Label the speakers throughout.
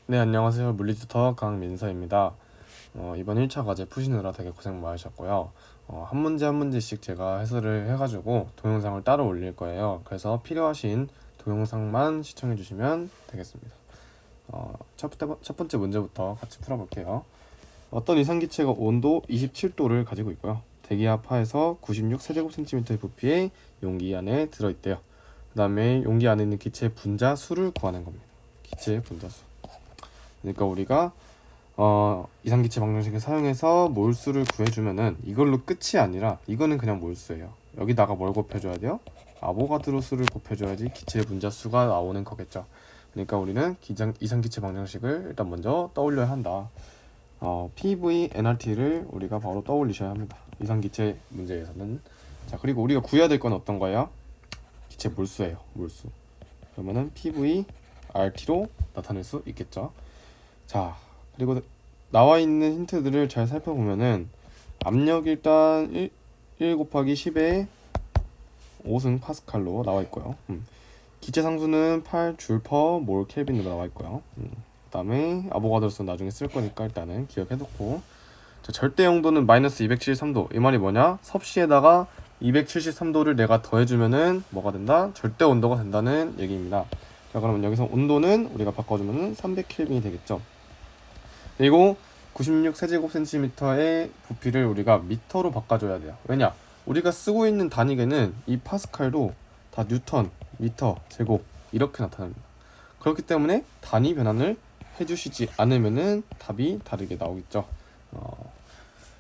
Speaker 1: 네, 안녕하세요. 물리투터 강민서입니다. 이번 1차 과제 푸시느라 되게 고생 많으셨고요. 한 문제 한 문제씩 제가 해설을 해가지고 동영상을 따로 올릴 거예요. 그래서 필요하신 동영상만 시청해 주시면 되겠습니다. 첫 번째 문제부터 같이 풀어볼게요. 어떤 이상기체가 온도 27도를 가지고 있고요. 대기압 하에서 96세제곱센티미터의 부피의 용기 안에 들어있대요. 그 다음에 용기 안에 있는 기체의 분자 수를 구하는 겁니다. 기체의 분자 수. 그러니까 우리가 이상기체 방정식을 사용해서 몰수를 구해주면은 이걸로 끝이 아니라 이거는 그냥 몰수예요. 여기다가 뭘 곱해줘야 돼요? 아보가드로 수를 곱해줘야지 기체의 분자 수가 나오는 거겠죠. 그러니까 우리는 이상기체 방정식을 일단 먼저 떠올려야 한다. PV, nRT를 우리가 바로 떠올리셔야 합니다. 이상기체 문제에서는. 자, 그리고 우리가 구해야 될 건 어떤 거예요? 기체 몰수예요. 몰수. 그러면은 PV, RT로 나타낼 수 있겠죠. 자, 그리고 나와 있는 힌트들을 잘 살펴보면은 압력 일단 1 곱하기 10의 5승 파스칼로 나와 있고요. 기체 상수는 8줄 퍼 몰 켈빈으로 나와 있고요. 그다음에 아보가드로는 나중에 쓸 거니까 일단은 기억해놓고, 자, 절대 영도는 마이너스 273도. 이 말이 뭐냐? 섭씨에다가 273도를 내가 더해주면은 뭐가 된다? 절대 온도가 된다는 얘기입니다. 자, 그러면 여기서 온도는 우리가 바꿔주면은 300켈빈이 되겠죠. 그리고 96세제곱센티미터의 부피를 우리가 미터로 바꿔줘야 돼요. 왜냐? 우리가 쓰고 있는 단위계는 이 파스칼도 다 뉴턴, 미터, 제곱 이렇게 나타납니다. 그렇기 때문에 단위 변환을 해주시지 않으면은 답이 다르게 나오겠죠.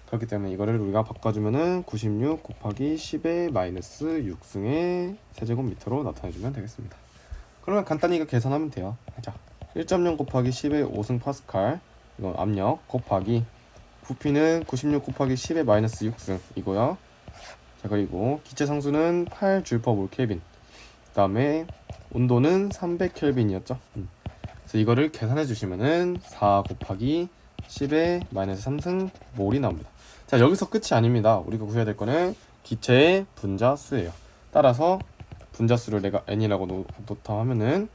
Speaker 1: 그렇기 때문에 이거를 우리가 바꿔주면은 96 곱하기 10의 마이너스 6승의 세제곱미터로 나타내주면 되겠습니다. 그러면 간단히 이거 계산하면 돼요. 자, 1.0 곱하기 10의 5승 파스칼, 이건 압력 곱하기 부피는 96 곱하기 10의 마이너스 6승 이고요. 자, 그리고 기체 상수는 8줄 퍼 몰 켈빈, 그 다음에 온도는 300켈빈이었죠. 그래서 이거를 계산해 주시면은 4 곱하기 10의 마이너스 3승 몰이 나옵니다. 자, 여기서 끝이 아닙니다. 우리가 구해야 될 거는 기체의 분자 수예요. 따라서 분자 수를 내가 n이라고 놓다 하면은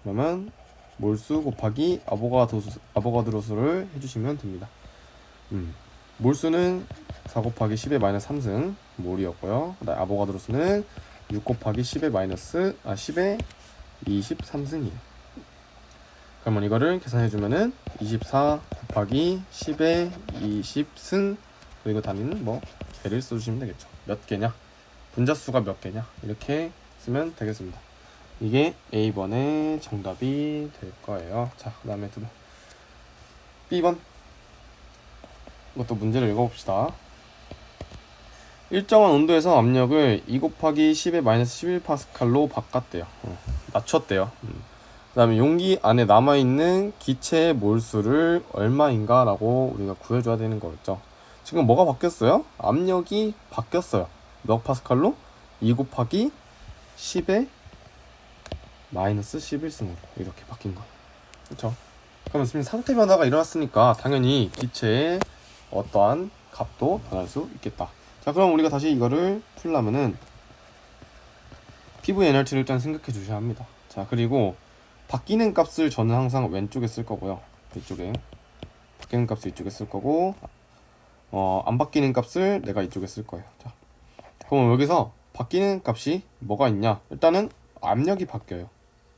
Speaker 1: 그러면 몰수 곱하기 아보가드로 수를 해주시면 됩니다. 몰수는 4 곱하기 10의 마이너스 3승 몰이었고요. 그다음 아보가드로 수는 6 곱하기 10의 10의 23승이에요. 그러면 이거를 계산해주면은 24 곱하기 10의 20승, 그리고 단위는 뭐 개를 써주시면 되겠죠. 몇 개냐? 분자수가 몇 개냐? 이렇게 쓰면 되겠습니다. 이게 A번의 정답이 될 거예요. 자, 그 다음에 B번. 이것도 문제를 읽어봅시다. 일정한 온도에서 압력을 2 곱하기 10의 마이너스 11파스칼로 바꿨대요. 낮췄대요. 그 다음에 용기 안에 남아있는 기체의 몰수를 얼마인가 라고 우리가 구해줘야 되는 거겠죠. 지금 뭐가 바뀌었어요? 압력이 바뀌었어요. 몇 파스칼로? 2 곱하기 10의 마이너스 11승으로 이렇게 바뀐 거예요. 그렇죠? 그러면 지금 상태 변화가 일어났으니까 당연히 기체의 어떠한 값도 변할 수 있겠다. 자, 그럼 우리가 다시 이거를 풀려면은 PV NRT를 일단 생각해 주셔야 합니다. 자, 그리고 바뀌는 값을 저는 항상 왼쪽에 쓸 거고요. 이쪽에 바뀌는 값을 이쪽에 쓸 거고, 안 바뀌는 값을 내가 이쪽에 쓸 거예요. 자, 그럼 여기서 바뀌는 값이 뭐가 있냐? 일단은 압력이 바뀌어요.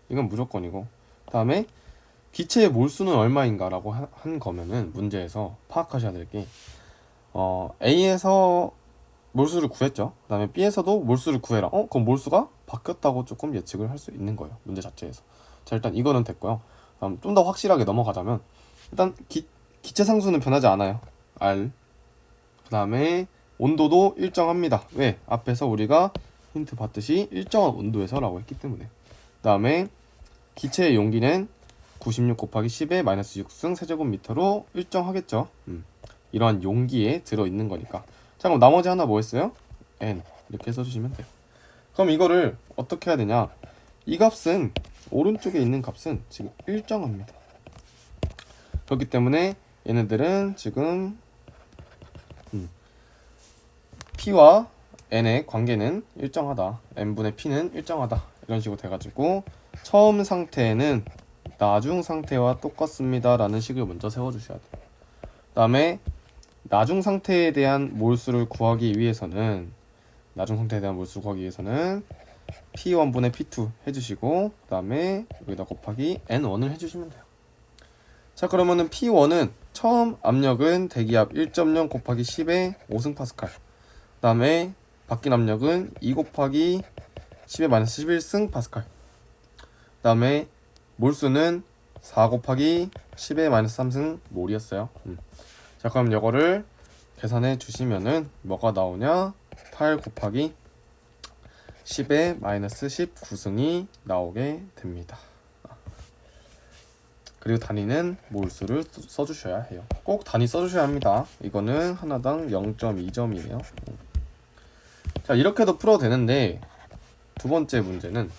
Speaker 1: 이건 무조건이고, 다음에 기체의 몰수는 얼마인가 라고 한 거면은 문제에서 파악하셔야 될 게, A에서 몰수를 구했죠. 그 다음에 B에서도 몰수를 구해라. 그럼 몰수가 바뀌었다고 조금 예측을 할 수 있는 거예요, 문제 자체에서. 자, 일단 이거는 됐고요. 다음 좀 더 확실하게 넘어가자면, 일단 기체 상수는 변하지 않아요. R. 그 다음에 온도도 일정합니다. 왜? 앞에서 우리가 힌트 봤듯이 일정한 온도에서 라고 했기 때문에. 그 다음에 기체의 용기는 96 곱하기 10의 마이너스 6승 세제곱미터로 일정하겠죠. 이러한 용기에 들어있는 거니까. 자, 그럼 나머지 하나 뭐 했어요? n. 이렇게 써주시면 돼요. 그럼 이거를 어떻게 해야 되냐? 이 값은, 오른쪽에 있는 값은 지금 일정합니다. 그렇기 때문에 얘네들은 지금 P와 N의 관계는 일정하다. N분의 P는 일정하다. 이런 식으로 돼가지고 처음 상태에는 나중 상태와 똑같습니다 라는 식을 먼저 세워주셔야 돼요. 그 다음에 나중 상태에 대한 몰수를 구하기 위해서는 P1분의 P2 해주시고 그 다음에 여기다 곱하기 N1을 해주시면 돼요. 자, 그러면은 P1은 처음 압력은 대기압 1.0 곱하기 10의 5승 파스칼, 그 다음에 바뀐 압력은 2 곱하기 10의 마이너스 11승 파스칼, 그 다음에 몰수는 4 곱하기 10의 마이너스 3승 몰이었어요. 자, 그럼 이거를 계산해 주시면은 뭐가 나오냐? 8 곱하기 10의 마이너스 19승이 나오게 됩니다. 그리고 단위는 몰수를 써주셔야 해요. 꼭 단위 써주셔야 합니다. 이거는 하나당 0.2점이에요. 자, 이렇게도 풀어도 되는데 두 번째 문제는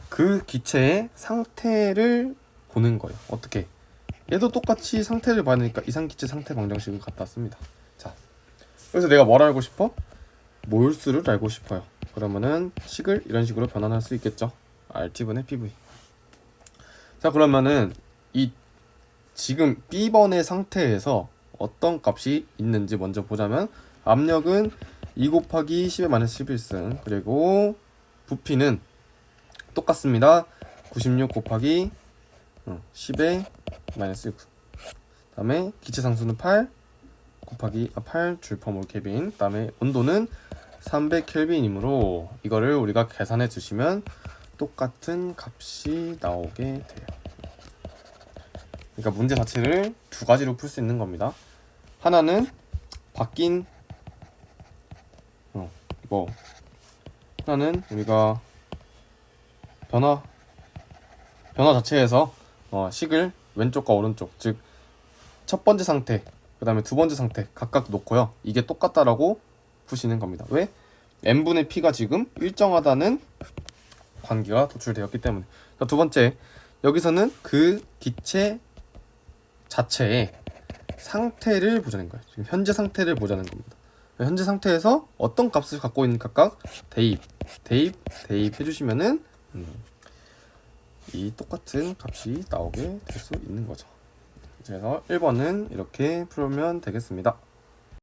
Speaker 1: 그 기체의 상태를 보는 거예요. 어떻게? 얘도 똑같이 상태를 봐야 되니까 이상기체 상태 방정식을 갖다 씁니다. 자, 그래서 내가 뭘 알고 싶어? 몰수를 알고 싶어요. 그러면은 식을 이런 식으로 변환할 수 있겠죠. RT분의 PV. 자, 그러면은 이 지금 B번의 상태에서 어떤 값이 있는지 먼저 보자면 압력은 2 곱하기 10의 마이너스 11승, 그리고 부피는 똑같습니다. 96 곱하기 10의 마이너스 1. 그 다음에 기체 상수는 8 곱하기 8 줄퍼몰 켈빈. 그 다음에 온도는 300 켈빈이므로 이거를 우리가 계산해 주시면 똑같은 값이 나오게 돼요. 그러니까 문제 자체를 두 가지로 풀 수 있는 겁니다. 하나는 바뀐 하나는 우리가 변화 자체에서 식을 왼쪽과 오른쪽, 즉 첫 번째 상태, 그 다음에 두 번째 상태 각각 놓고요. 이게 똑같다라고 푸시는 겁니다. 왜? n분의 p가 지금 일정하다는 관계가 도출되었기 때문에. 자, 두 번째, 여기서는 그 기체 자체의 상태를 보자는 거예요. 지금 현재 상태를 보자는 겁니다. 현재 상태에서 어떤 값을 갖고 있는 각각 대입 해주시면은 이 똑같은 값이 나오게 될 수 있는 거죠. 그래서 1번은 이렇게 풀면 되겠습니다.